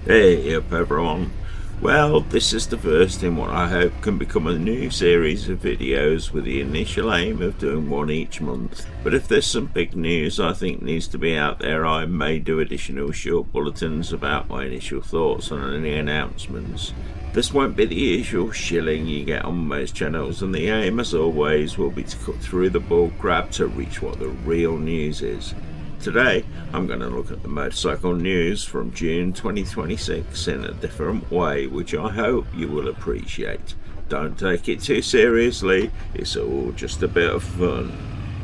Hey up everyone. Well, this is the first in what I hope can become a new series of videos with the initial aim of doing one each month. But if there's some big news I think needs to be out there, I may do additional short bulletins about my initial thoughts on any announcements. This won't be the usual shilling you get on most channels, and the aim as always will be to cut through the bull crap to reach what the real news is. Today I'm going to look at the motorcycle news from June 2026 in a different way, which I hope you will appreciate. Don't take it too seriously, it's all just a bit of fun.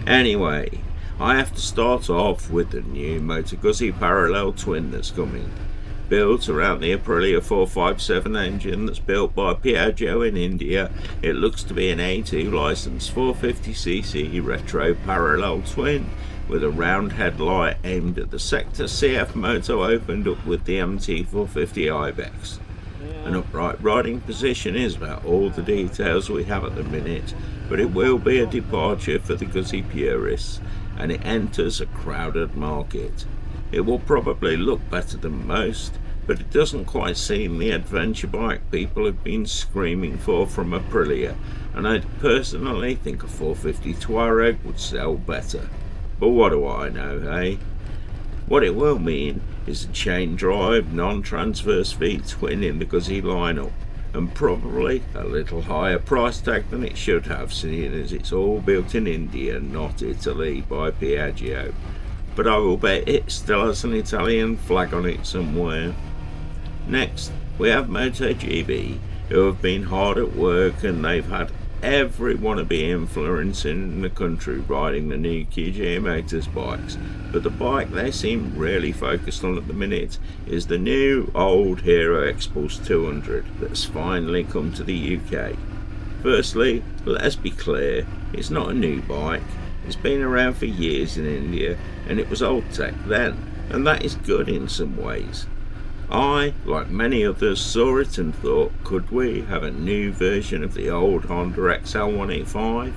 Anyway, I have to start off with the new Moto Guzzi parallel twin that's coming. Built around the Aprilia 457 engine that's built by Piaggio in India, it looks to be an A2 licensed 450cc retro parallel twin with a round headlight aimed at the sector CF Moto opened up with the MT450 Ibex. An upright riding position is about all the details we have at the minute, but it will be a departure for the Guzzi purists, and it enters a crowded market. It will probably look better than most, but it doesn't quite seem the adventure bike people have been screaming for from Aprilia, and I personally think a 450 Touareg would sell better. But what do I know, eh? What it will mean is a chain drive, non-transverse V twin in the Guzzi lineup, and probably a little higher price tag than it should have, seeing as it's all built in India, not Italy, by Piaggio. But I will bet it still has an Italian flag on it somewhere. Next, we have MotoGP, who have been hard at work, and they've had every wannabe influencer in the country riding the new QG Motors bikes, but the bike they seem really focused on at the minute is the new old hero Expulse 200 that's finally come to the UK. Firstly, let's be clear, it's not a new bike. It's been around for years in India, and it was old tech then, and that is good in some ways. I, like many others, saw it and thought, could we have a new version of the old Honda XL185?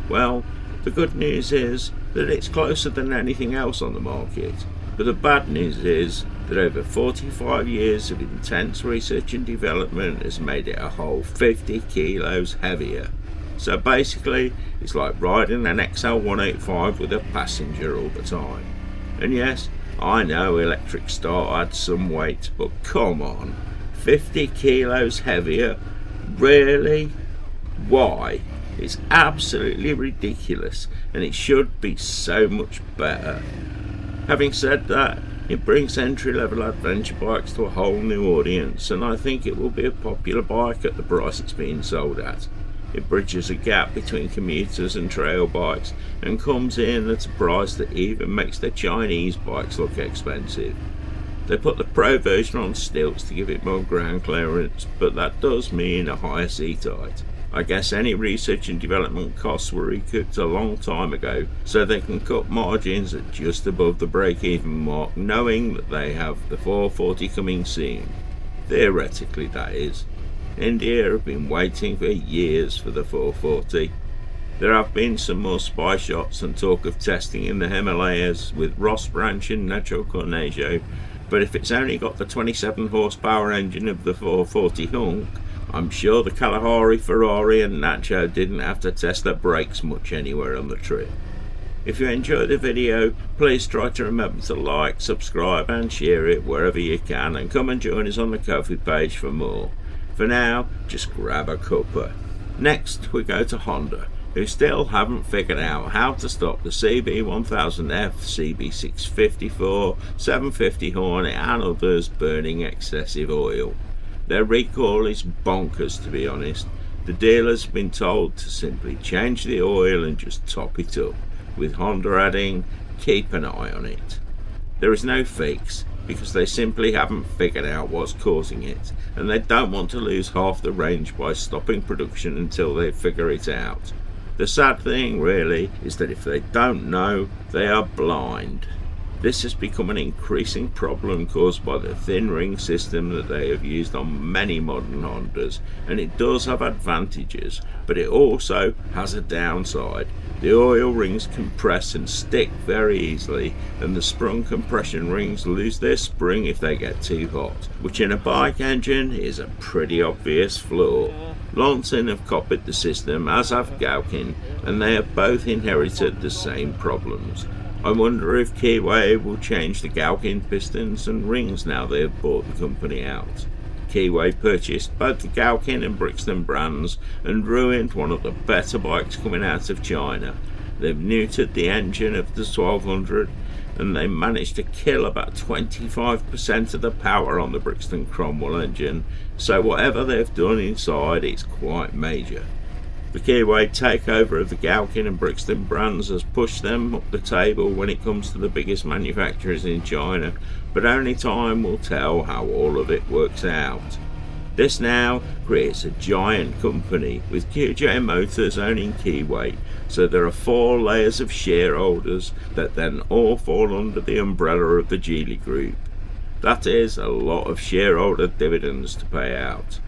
Well, the good news is that it's closer than anything else on the market, but the bad news is that over 45 years of intense research and development has made it a whole 50 kilos heavier. So basically, it's like riding an XL185 with a passenger all the time. And yes, I know electric start adds some weight, but come on, 50 kilos heavier? Really? Why? It's absolutely ridiculous, and it should be so much better. Having said that, it brings entry-level adventure bikes to a whole new audience, and I think it will be a popular bike at the price it's being sold at. It bridges a gap between commuters and trail bikes and comes in at a price that even makes the Chinese bikes look expensive. They put the Pro version on stilts to give it more ground clearance, but that does mean a higher seat height. I guess any research and development costs were recouped a long time ago, so they can cut margins at just above the break-even mark, knowing that they have the 440 coming soon. Theoretically, that is. India have been waiting for years for the 440. There have been some more spy shots and talk of testing in the Himalayas with Ross Branch and Nacho Cornejo, but if it's only got the 27 horsepower engine of the 440 hunk, I'm sure the Kalahari, Ferrari and Nacho didn't have to test their brakes much anywhere on the trip. If you enjoyed the video, please try to remember to like, subscribe and share it wherever you can, and come and join us on the Ko-fi page for more. For now, just grab a cuppa. Next we go to Honda, who still haven't figured out how to stop the CB1000F, CB654, 750 Hornet and others burning excessive oil. Their recall is bonkers, to be honest. The dealers have been told to simply change the oil and just top it up, with Honda adding, keep an eye on it. There is no fix, because they simply haven't figured out what's causing it, and they don't want to lose half the range by stopping production until they figure it out. The sad thing really is that if they don't know, they are blind. This has become an increasing problem caused by the thin ring system that they have used on many modern Hondas, and it does have advantages, but it also has a downside. The oil rings compress and stick very easily, and the sprung compression rings lose their spring if they get too hot, which in a bike engine is a pretty obvious flaw. Lonson have copied the system, as have Gaukin, and they have both inherited the same problems. I wonder if Keyway will change the Gaukin pistons and rings now they have bought the company out. Keyway purchased both the Gaukin and Brixton brands and ruined one of the better bikes coming out of China. They've neutered the engine of the 1200 and they managed to kill about 25% of the power on the Brixton Cromwell engine, so whatever they've done inside, it's quite major. The Keyway takeover of the Gaukin and Brixton brands has pushed them up the table when it comes to the biggest manufacturers in China, but only time will tell how all of it works out. This now creates a giant company with QJ Motors owning Keyway, so there are 4 layers of shareholders that then all fall under the umbrella of the Geely Group. That is a lot of shareholder dividends to pay out.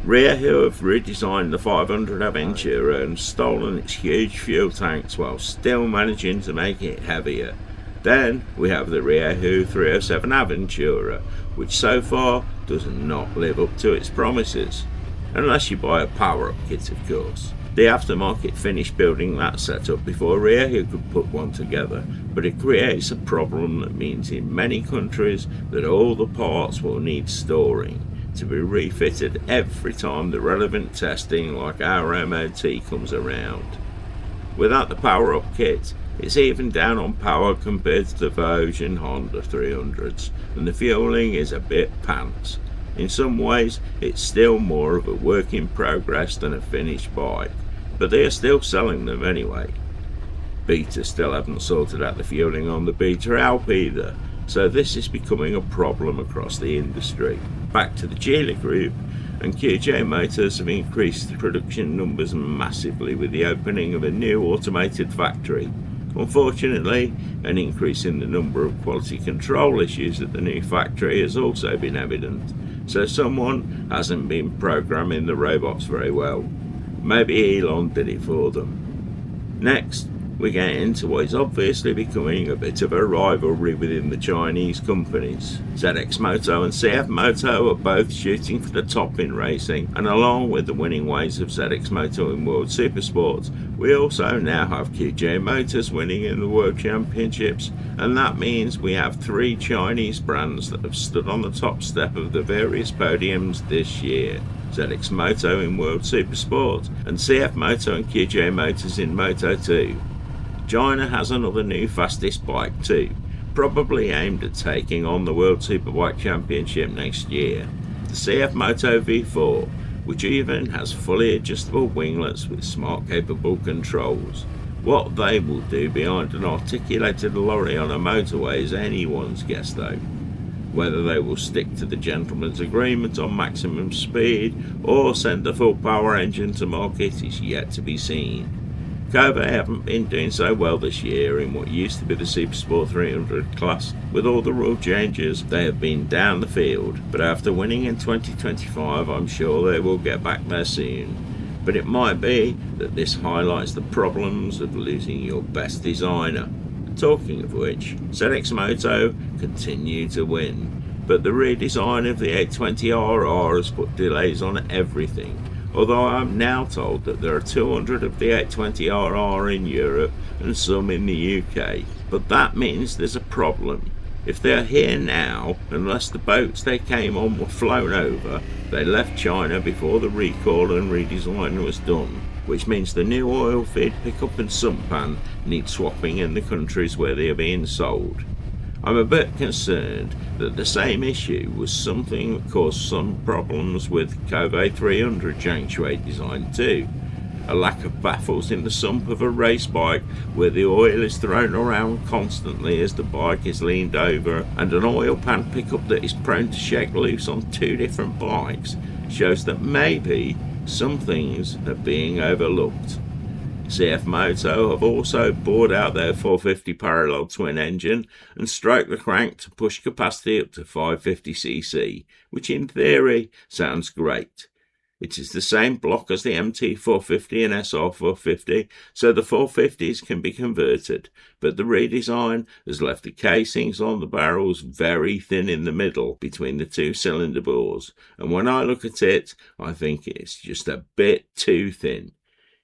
Rear, who have redesigned the 500 Aventura and stolen its huge fuel tanks while still managing to make it heavier. Then we have the Riehu 307 Aventura, which so far does not live up to its promises. Unless you buy a power-up kit, of course. The aftermarket finished building that setup before Riehu could put one together, but it creates a problem that means in many countries that all the parts will need storing to be refitted every time the relevant testing like our MOT comes around. Without the power-up kit, it's even down on power compared to the Vogue and Honda 300s, and the fueling is a bit pants. In some ways, it's still more of a work in progress than a finished bike, but they are still selling them anyway. Beta still haven't sorted out the fueling on the Beta Alp either, so this is becoming a problem across the industry. Back to the Geely Group, and QJ Motors have increased the production numbers massively with the opening of a new automated factory. Unfortunately, an increase in the number of quality control issues at the new factory has also been evident, so someone hasn't been programming the robots very well. Maybe Elon did it for them. Next, we get into what is obviously becoming a bit of a rivalry within the Chinese companies. ZX Moto and CF Moto are both shooting for the top in racing, and along with the winning ways of ZX Moto in World Supersports, we also now have QJ Motors winning in the World Championships, and that means we have 3 Chinese brands that have stood on the top step of the various podiums this year. ZX Moto in World Supersport, and CF Moto and QJ Motors in Moto 2. China has another new fastest bike too, probably aimed at taking on the World Superbike Championship next year. The CF Moto V4, which even has fully adjustable winglets with smart capable controls. What they will do behind an articulated lorry on a motorway is anyone's guess though. Whether they will stick to the gentleman's agreement on maximum speed or send a full power engine to market is yet to be seen. Keyway haven't been doing so well this year in what used to be the Supersport 300 class. With all the rule changes, they have been down the field, but after winning in 2025, I'm sure they will get back there soon. But it might be that this highlights the problems of losing your best designer. Talking of which, ZX Moto continue to win, but the redesign of the 820RR has put delays on everything. Although I'm now told that there are 200 of the 820RR in Europe and some in the UK. But that means there's a problem. If they're here now, unless the boats they came on were flown over, they left China before the recall and redesign was done, which means the new oil feed pickup and sump pan need swapping in the countries where they are being sold. I'm a bit concerned that the same issue was something that caused some problems with Keyway 300 Jiangxue design too. A lack of baffles in the sump of a race bike where the oil is thrown around constantly as the bike is leaned over, and an oil pan pickup that is prone to shake loose on 2 different bikes shows that maybe some things are being overlooked. CF Moto have also bored out their 450 parallel twin engine and stroked the crank to push capacity up to 550cc, which in theory sounds great. It is the same block as the MT450 and SR450, so the 450s can be converted, but the redesign has left the casings on the barrels very thin in the middle between the two cylinder bores, and when I look at it, I think it's just a bit too thin.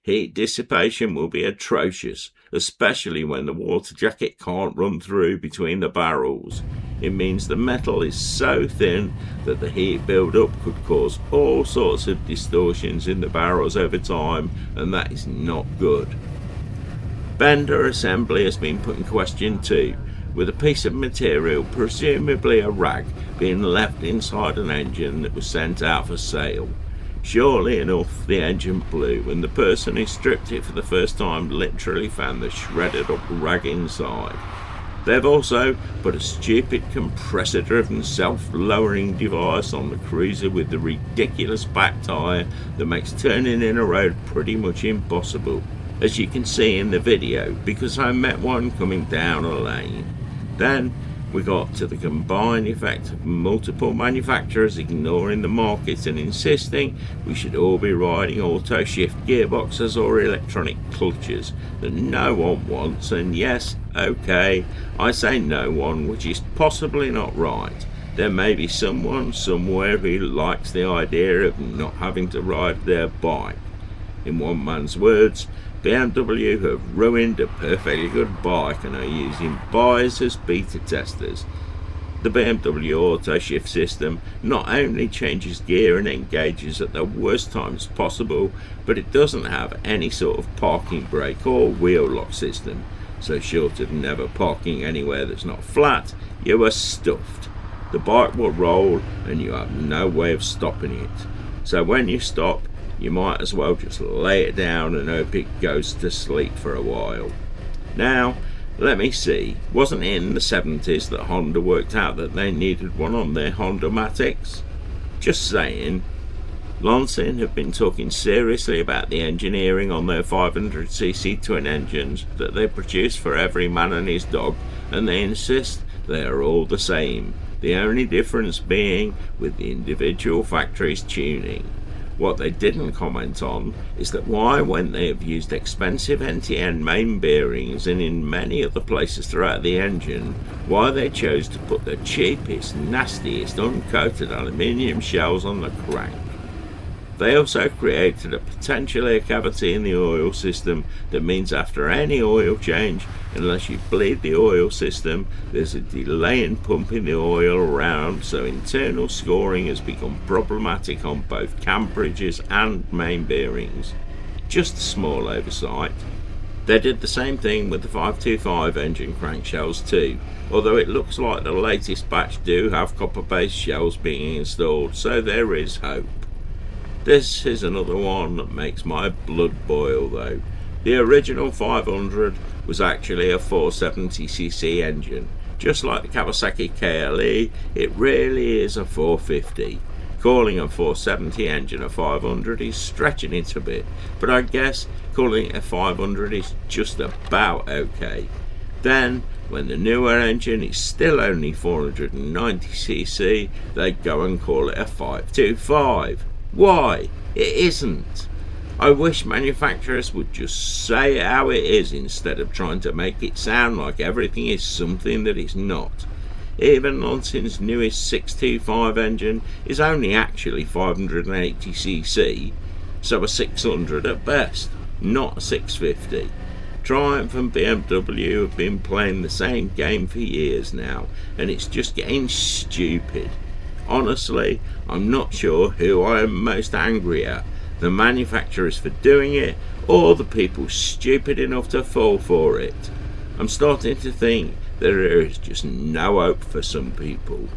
Heat dissipation will be atrocious, especially when the water jacket can't run through between the barrels. It means the metal is so thin that the heat build-up could cause all sorts of distortions in the barrels over time, and that is not good. Bender assembly has been put in question too, with a piece of material, presumably a rag, being left inside an engine that was sent out for sale. Surely enough, the engine blew, and the person who stripped it for the first time literally found the shredded up rag inside. They've also put a stupid compressor-driven self-lowering device on the cruiser with the ridiculous back tyre that makes turning in a road pretty much impossible, as you can see in the video, because I met one coming down a lane. Then we got to the combined effect of multiple manufacturers ignoring the market and insisting we should all be riding auto shift gearboxes or electronic clutches that no one wants, and yes, okay, I say no one, which is possibly not right. There may be someone somewhere who likes the idea of not having to ride their bike. In one man's words, BMW have ruined a perfectly good bike and are using buys as beta testers. The BMW auto shift system not only changes gear and engages at the worst times possible, but it doesn't have any sort of parking brake or wheel lock system. So short of never parking anywhere that's not flat, you are stuffed. The bike will roll and you have no way of stopping it. So when you stop, you might as well just lay it down and hope it goes to sleep for a while. Now, let me see, wasn't it in the 70s that Honda worked out that they needed one on their Honda-matics? Just saying. Lansing have been talking seriously about the engineering on their 500cc twin engines that they produce for every man and his dog, and they insist they are all the same, the only difference being with the individual factory's tuning. What they didn't comment on is that why, when they have used expensive NTN main bearings and in many other places throughout the engine, why they chose to put the cheapest, nastiest, uncoated aluminium shells on the crank. They also created a potential air cavity in the oil system that means after any oil change, unless you bleed the oil system, there's a delay in pumping the oil around, so internal scoring has become problematic on both cam bridges and main bearings. Just a small oversight. They did the same thing with the 525 engine crankshells too, although it looks like the latest batch do have copper-based shells being installed, so there is hope. This is another one that makes my blood boil though. The original 500 was actually a 470cc engine. Just like the Kawasaki KLE, it really is a 450. Calling a 470 engine a 500 is stretching it a bit, but I guess calling it a 500 is just about okay. Then, when the newer engine is still only 490cc, they go and call it a 525. Why? It isn't. I wish manufacturers would just say it how it is instead of trying to make it sound like everything is something that it's not. Even Lansing's newest 625 engine is only actually 580cc, so a 600 at best, not a 650. Triumph and BMW have been playing the same game for years now, and it's just getting stupid. Honestly, I'm not sure who I am most angry at, the manufacturers for doing it, or the people stupid enough to fall for it. I'm starting to think that there is just no hope for some people.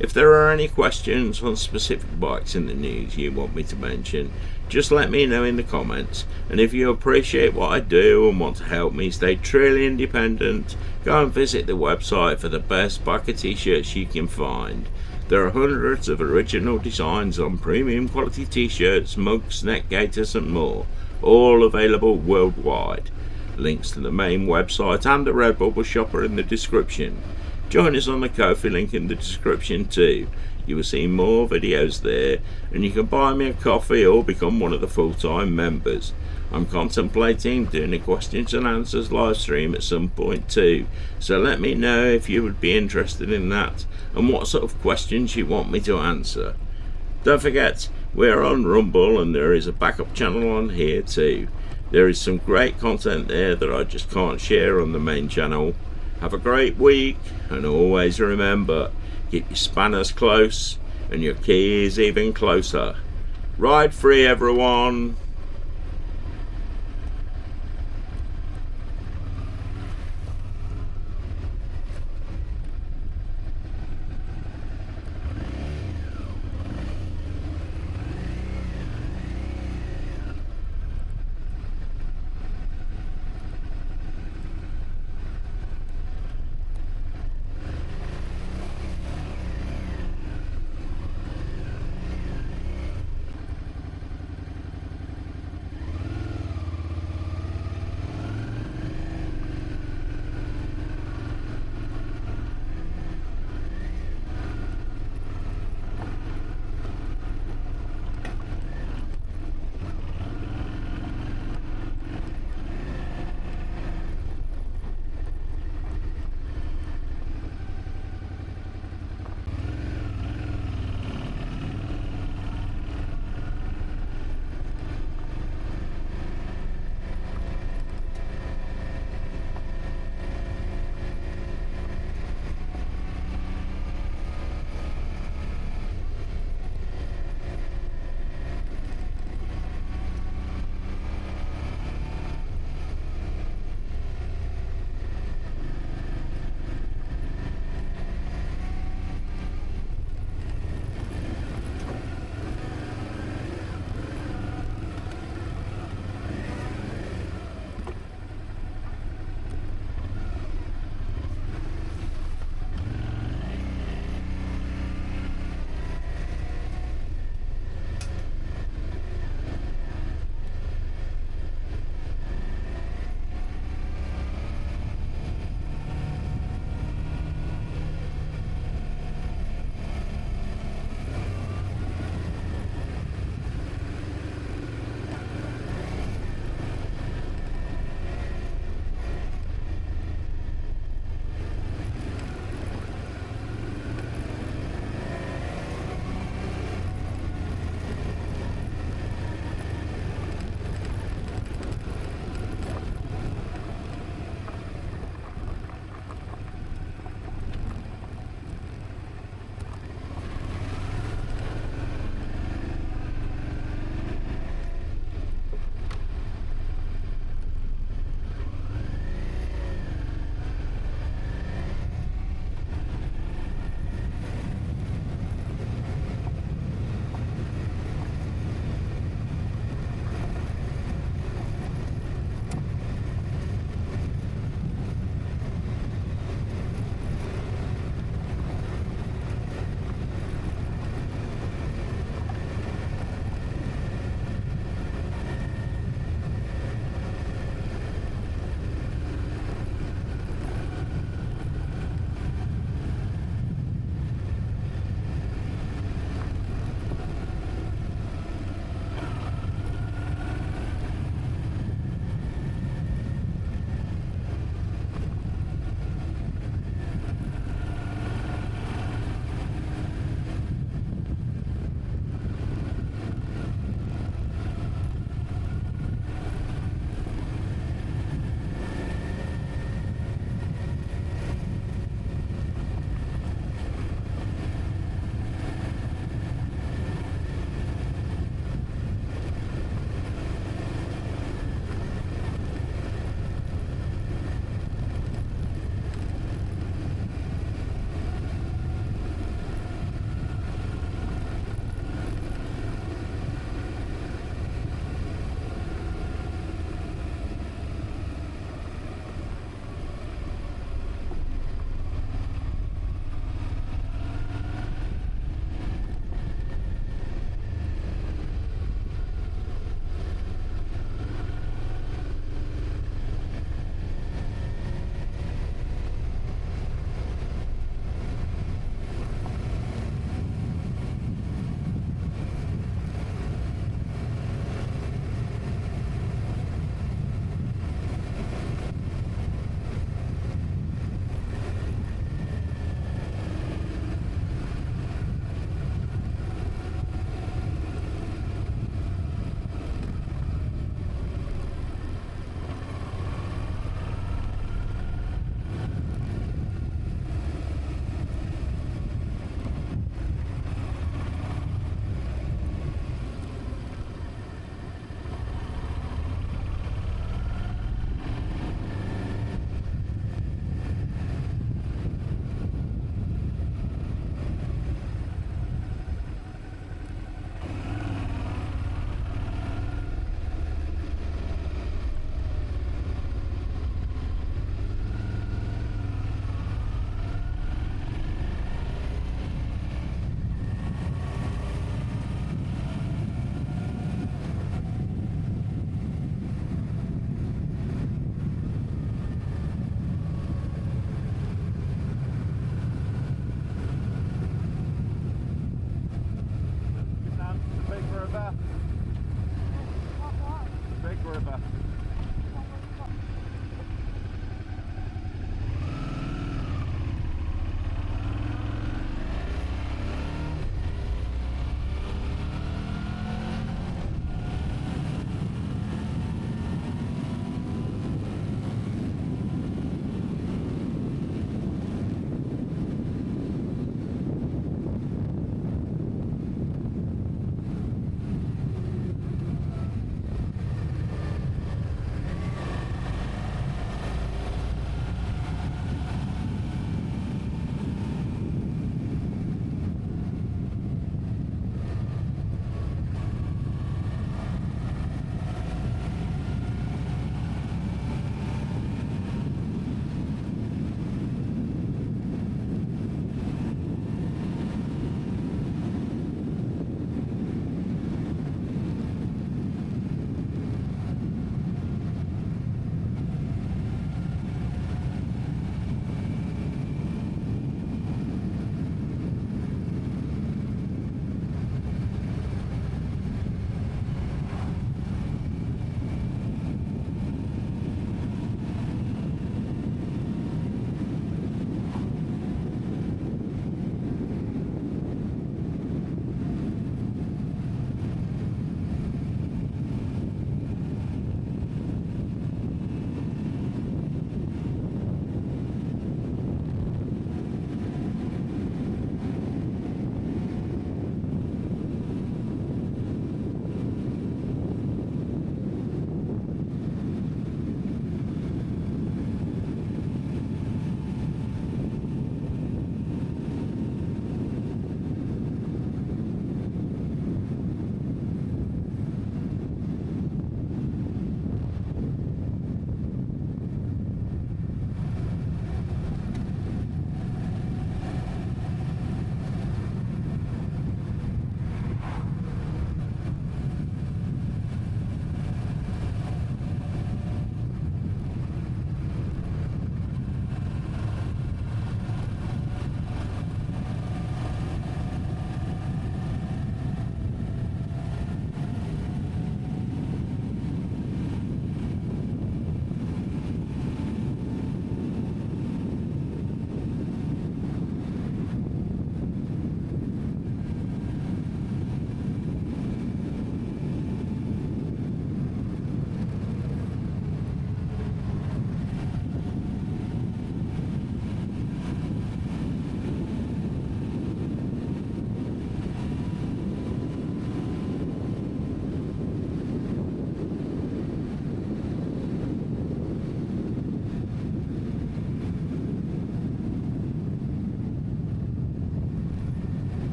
If there are any questions on specific bikes in the news you want me to mention, just let me know in the comments, and if you appreciate what I do and want to help me stay truly independent, go and visit the website for the best Biker t-shirts you can find. There are hundreds of original designs on premium quality t-shirts, mugs, neck gaiters and more. all available worldwide. Links to the main website and the Redbubble shop are in the description. Join us on the Ko-fi link in the description too. You will see more videos there, and you can buy me a coffee or become one of the full-time members. I'm contemplating doing a questions and answers live stream at some point too, so let me know if you would be interested in that and what sort of questions you want me to answer. Don't forget, we're on Rumble and there is a backup channel on here too. There is some great content there that I just can't share on the main channel. Have a great week, and always remember, keep your spanners close and your keys even closer. Ride free, everyone!